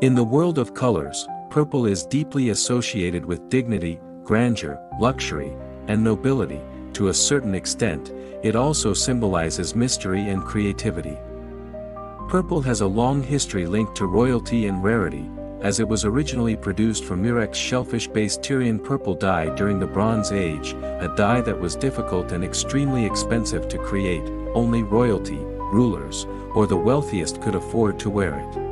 In the world of colors, purple is deeply associated with dignity, grandeur, luxury, and nobility. To a certain extent, it also symbolizes mystery and creativity. Purple has a long history linked to royalty and rarity, as it was originally produced from Murex shellfish-based Tyrian purple dye during the Bronze Age, a dye that was difficult and extremely expensive to create. Only royalty, rulers, or the wealthiest could afford to wear it.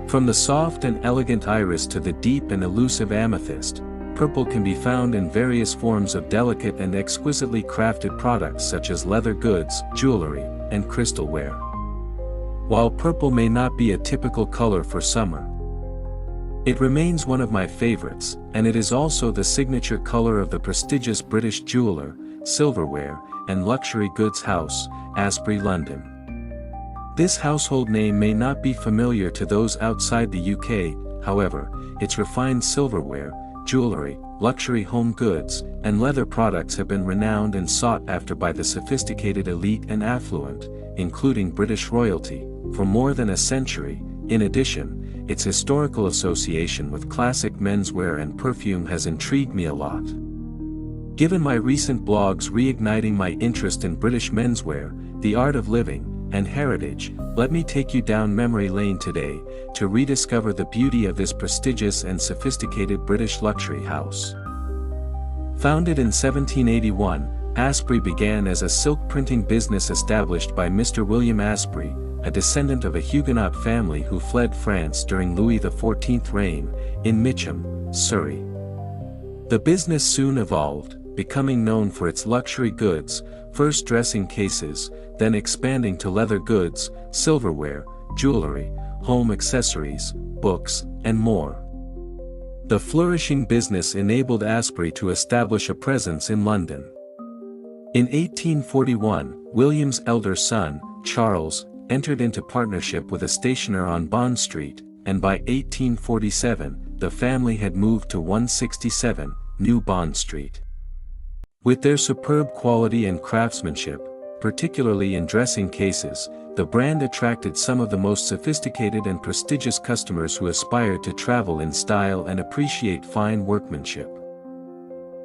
From the soft and elegant iris to the deep and elusive amethyst, purple can be found in various forms of delicate and exquisitely crafted products such as leather goods, jewelry, and crystalware. While purple may not be a typical color for summer, it remains one of my favorites, and it is also the signature color of the prestigious British jeweller, silverware, and luxury goods house, Asprey London. This household name may not be familiar to those outside the UK, however, its refined silverware, jewellery, luxury home goods, and leather products have been renowned and sought after by the sophisticated elite and affluent, including British royalty, for more than a century. In addition, its historical association with classic menswear and perfume has intrigued me a lot. Given my recent blogs reigniting my interest in British menswear, the art of living, and heritage, let me take you down memory lane today, to rediscover the beauty of this prestigious and sophisticated British luxury house. Founded in 1781, Asprey began as a silk printing business established by Mr. William Asprey, a descendant of a Huguenot family who fled France during Louis XIV's reign, in Mitcham, Surrey. The business soon evolved, becoming known for its luxury goods, first dressing cases, then expanding to leather goods, silverware, jewellery, home accessories, books, and more. The flourishing business enabled Asprey to establish a presence in London. In 1841, William's elder son, Charles, entered into partnership with a stationer on Bond Street, and by 1847, the family had moved to 167, New Bond Street. With their superb quality and craftsmanship, particularly in dressing cases, the brand attracted some of the most sophisticated and prestigious customers who aspired to travel in style and appreciate fine workmanship.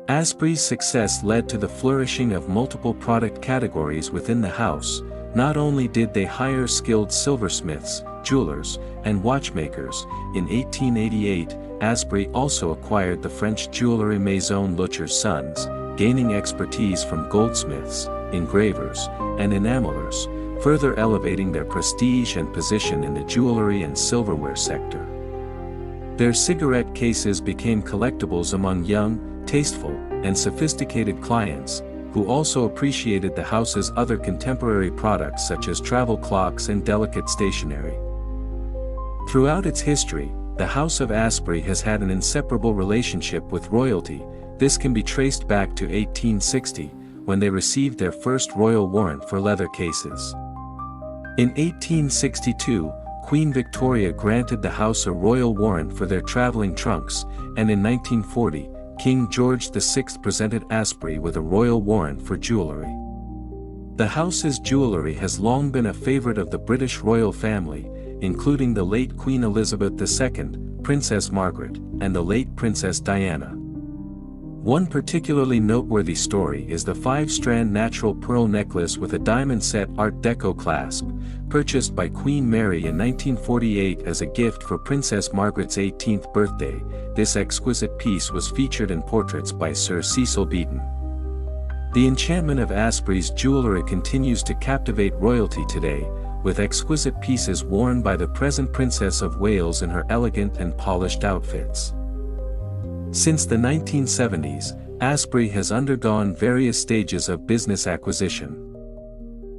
Asprey's success led to the flourishing of multiple product categories within the house. Not only did they hire skilled silversmiths, jewelers, and watchmakers, in 1888, Asprey also acquired the French jewellery maison Luxur's Sons, gaining expertise from goldsmiths, engravers, and enamelers, further elevating their prestige and position in the jewellery and silverware sector. Their cigarette cases became collectibles among young, tasteful, and sophisticated clients, who also appreciated the house's other contemporary products such as travel clocks and delicate stationery. Throughout its history, the House of Asprey has had an inseparable relationship with royalty. This can be traced back to 1860, when they received their first royal warrant for leather cases. In 1862, Queen Victoria granted the house a royal warrant for their traveling trunks, and in 1940, King George VI presented Asprey with a royal warrant for jewellery. The house's jewellery has long been a favourite of the British royal family, including the late Queen Elizabeth II, Princess Margaret, and the late Princess Diana. One particularly noteworthy story is the 5-strand natural pearl necklace with a diamond-set Art Deco clasp, purchased by Queen Mary in 1948 as a gift for Princess Margaret's 18th birthday. This exquisite piece was featured in portraits by Sir Cecil Beaton. The enchantment of Asprey's jewellery continues to captivate royalty today, with exquisite pieces worn by the present Princess of Wales in her elegant and polished outfits. Since the 1970s, Asprey has undergone various stages of business acquisition.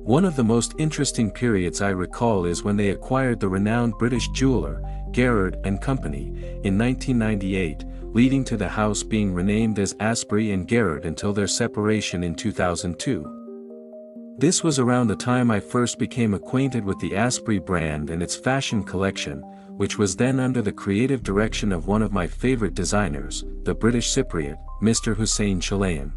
One of the most interesting periods I recall is when they acquired the renowned British jeweller, Gerard and Company, in 1998, leading to the house being renamed as Asprey and Gerard until their separation in 2002. This was around the time I first became acquainted with the Asprey brand and its fashion collection, which was then under the creative direction of one of my favorite designers, the British Cypriot, Mr. Hussein Chalayan.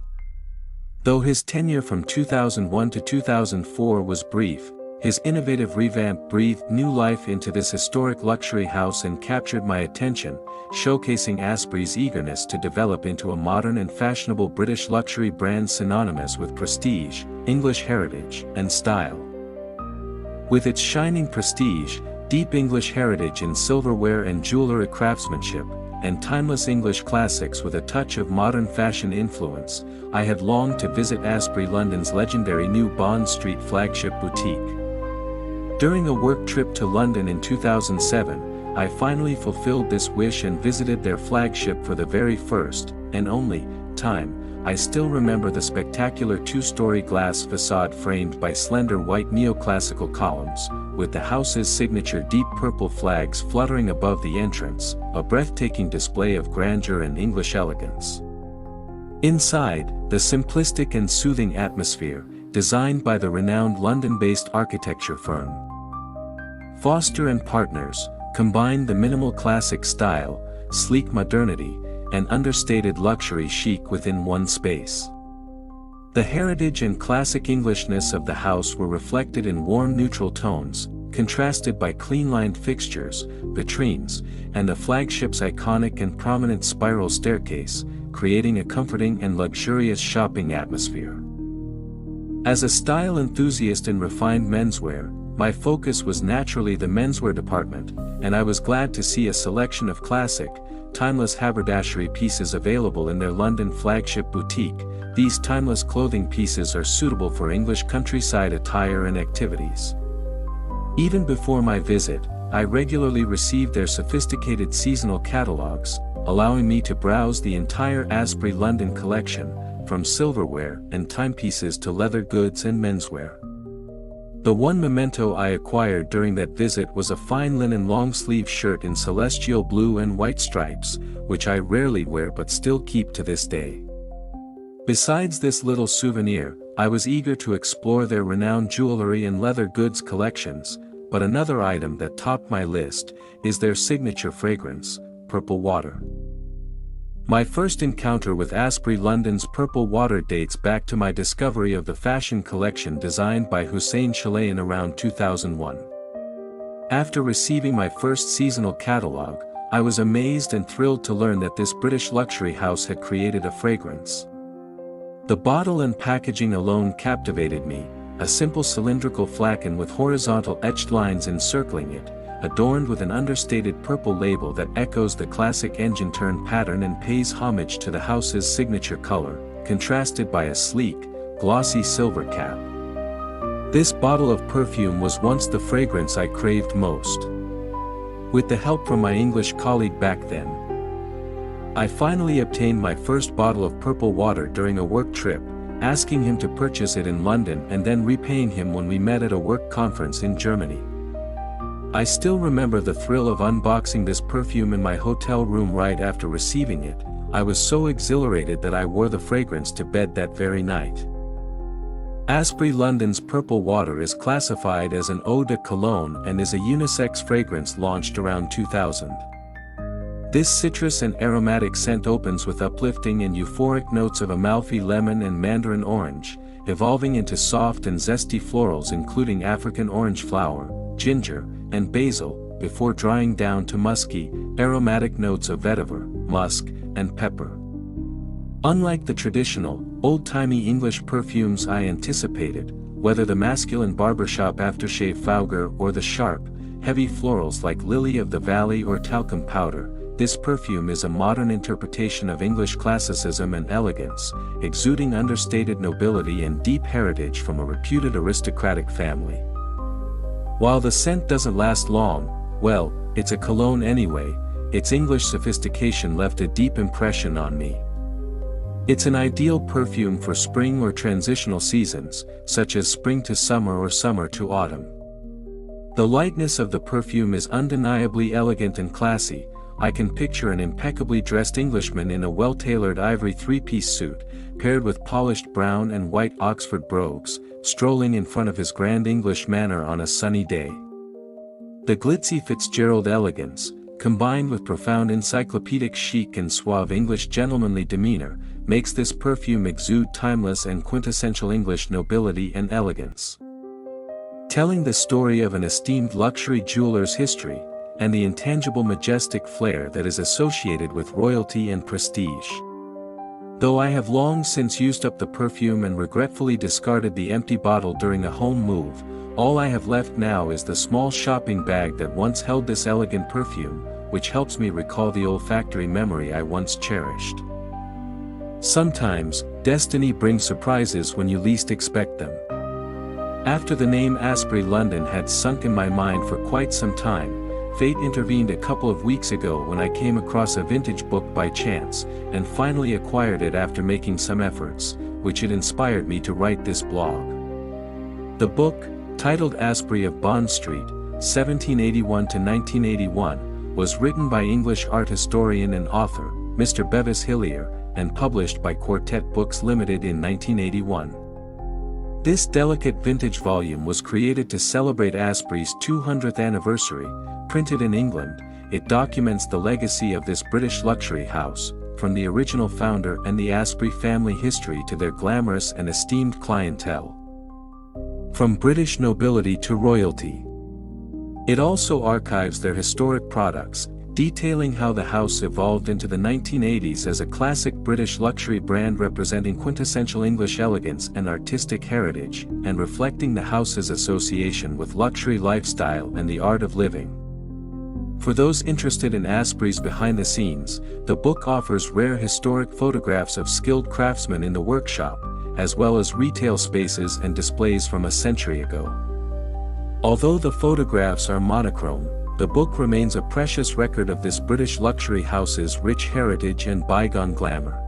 Though his tenure from 2001 to 2004 was brief, His innovative revamp breathed new life into this historic luxury house and captured my attention, showcasing Asprey's eagerness to develop into a modern and fashionable British luxury brand synonymous with prestige, English heritage, and style. With its shining prestige, deep English heritage in silverware and jewellery craftsmanship, and timeless English classics with a touch of modern fashion influence, I had longed to visit Asprey London's legendary new Bond Street flagship boutique. During a work trip to London in 2007, I finally fulfilled this wish and visited their flagship for the very first, and only, time. I still remember the spectacular two-story glass facade framed by slender white neoclassical columns, with the house's signature deep purple flags fluttering above the entrance, a breathtaking display of grandeur and English elegance. Inside, the simplistic and soothing atmosphere, designed by the renowned London-based architecture firm Foster & Partners, combined the minimal classic style, sleek modernity, and understated luxury chic within one space. The heritage and classic Englishness of the house were reflected in warm neutral tones, contrasted by clean-lined fixtures, vitrines, and the flagship's iconic and prominent spiral staircase, creating a comforting and luxurious shopping atmosphere. As a style enthusiast in refined menswear, my focus was naturally the menswear department, and I was glad to see a selection of classic, timeless haberdashery pieces available in their London flagship boutique. These timeless clothing pieces are suitable for English countryside attire and activities. Even before my visit, I regularly received their sophisticated seasonal catalogs, allowing me to browse the entire Asprey London collection, from silverware and timepieces to leather goods and menswear. The one memento I acquired during that visit was a fine linen long-sleeve shirt in celestial blue and white stripes, which I rarely wear but still keep to this day. Besides this little souvenir, I was eager to explore their renowned jewellery and leather goods collections, but another item that topped my list is their signature fragrance, Purple Water. My first encounter with Asprey London's Purple Water dates back to my discovery of the fashion collection designed by Hussein Chalayan around 2001. After receiving my first seasonal catalogue, I was amazed and thrilled to learn that this British luxury house had created a fragrance. The bottle and packaging alone captivated me, a simple cylindrical flagon with horizontal etched lines encircling it, adorned with an understated purple label that echoes the classic engine turn pattern and pays homage to the house's signature color, contrasted by a sleek, glossy silver cap. This bottle of perfume was once the fragrance I craved most. With the help from my English colleague back then, I finally obtained my first bottle of Purple Water during a work trip, asking him to purchase it in London and then repaying him when we met at a work conference in Germany. I still remember the thrill of unboxing this perfume in my hotel room right after receiving it. I was so exhilarated that I wore the fragrance to bed that very night. Asprey London's Purple Water is classified as an eau de cologne and is a unisex fragrance launched around 2000. This citrus and aromatic scent opens with uplifting and euphoric notes of Amalfi lemon and mandarin orange, evolving into soft and zesty florals including African orange flower, ginger, and basil, before drying down to musky, aromatic notes of vetiver, musk, and pepper. Unlike the traditional, old-timey English perfumes I anticipated, whether the masculine barbershop aftershave Fauger or the sharp, heavy florals like lily of the valley or talcum powder, this perfume is a modern interpretation of English classicism and elegance, exuding understated nobility and deep heritage from a reputed aristocratic family. While the scent doesn't last long, well, it's a cologne anyway, its English sophistication left a deep impression on me. It's an ideal perfume for spring or transitional seasons, such as spring to summer or summer to autumn. The lightness of the perfume is undeniably elegant and classy. I can picture an impeccably dressed Englishman in a well-tailored ivory three-piece suit, paired with polished brown and white Oxford brogues, strolling in front of his grand English manor on a sunny day. The glitzy Fitzgerald elegance, combined with profound encyclopedic chic and suave English gentlemanly demeanor, makes this perfume exude timeless and quintessential English nobility and elegance. telling the story of an esteemed luxury jeweler's history, and the intangible majestic flair that is associated with royalty and prestige. Though I have long since used up the perfume and regretfully discarded the empty bottle during a home move, all I have left now is the small shopping bag that once held this elegant perfume, which helps me recall the olfactory memory I once cherished. Sometimes, destiny brings surprises when you least expect them. After the name Asprey London had sunk in my mind for quite some time, fate intervened a couple of weeks ago when I came across a vintage book by chance, and finally acquired it after making some efforts, which had inspired me to write this blog. The book, titled Asprey of Bond Street, 1781 to 1981, was written by English art historian and author, Mr. Bevis Hillier, and published by Quartet Books Limited in 1981. This delicate vintage volume was created to celebrate Asprey's 200th anniversary. Printed in England, it documents the legacy of this British luxury house, from the original founder and the Asprey family history to their glamorous and esteemed clientele. From British nobility to royalty. It also archives their historic products, detailing how the house evolved into the 1980s as a classic British luxury brand representing quintessential English elegance and artistic heritage, and reflecting the house's association with luxury lifestyle and the art of living. For those interested in Asprey's behind the scenes, the book offers rare historic photographs of skilled craftsmen in the workshop, as well as retail spaces and displays from a century ago. Although the photographs are monochrome, the book remains a precious record of this British luxury house's rich heritage and bygone glamour.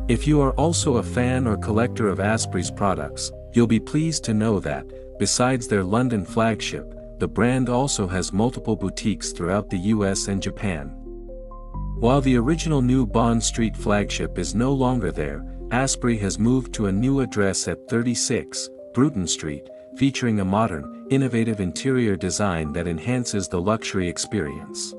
If you are also a fan or collector of Asprey's products, you'll be pleased to know that, besides their London flagship, the brand also has multiple boutiques throughout the US and Japan. While the original New Bond Street flagship is no longer there, Asprey has moved to a new address at 36 Bruton Street, featuring a modern, innovative interior design that enhances the luxury experience.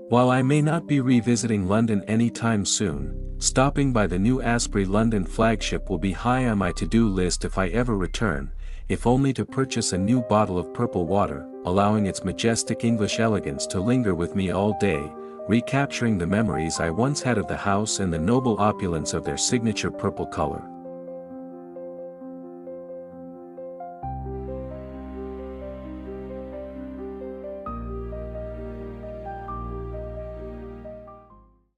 While I may not be revisiting London anytime soon, stopping by the new Asprey London flagship will be high on my to-do list if I ever return, if only to purchase a new bottle of purple water, allowing its majestic English elegance to linger with me all day, recapturing the memories I once had of the house and the noble opulence of their signature purple color.